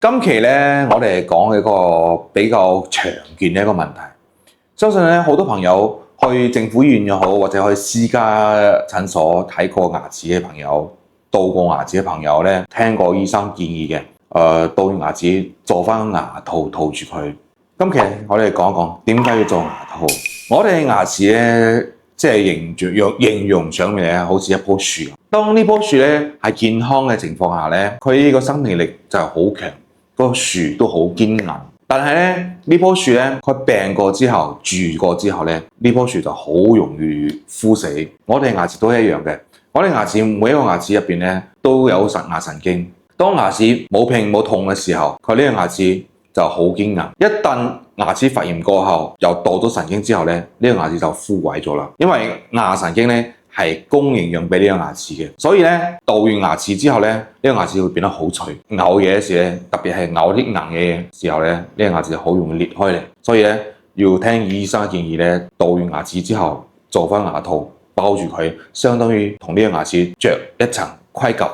今期咧，我哋講一個比較常見嘅一個問題，相信咧好多朋友去政府醫院又好，或者去私家診所睇過牙齒嘅朋友，到過牙齒嘅朋友咧，聽過醫生建議嘅，到完牙齒做翻牙套套住佢。今期我哋講一講點解要做牙套。我哋牙齒咧，即係形容上面咧，好似一棵樹。當呢棵樹咧係健康嘅情況下咧，佢呢個生命力就係好強。個樹都好堅硬，但係咧呢棵樹咧，佢病過之後住過之後咧，呢棵樹就好容易枯死。我哋牙齒都係一樣嘅，我哋牙齒每一個牙齒入邊咧都有牙神經。當牙齒冇拼冇痛嘅時候，佢呢個牙齒就好堅硬。一旦牙齒發炎過後，又墮咗神經之後咧，呢個牙齒就枯萎咗啦。因為牙神經咧係供營養俾呢個牙齒嘅，所以咧杜完牙齒之後咧，呢個牙齒會變得好脆。咬嘢嘅時咧，特別係咬啲硬嘢嘅時候咧，呢個牙齒就好容易裂開嚟。所以咧要聽醫生建議咧，杜完牙齒之後做翻牙套包住佢，相當於同呢個牙齒着一層盔甲。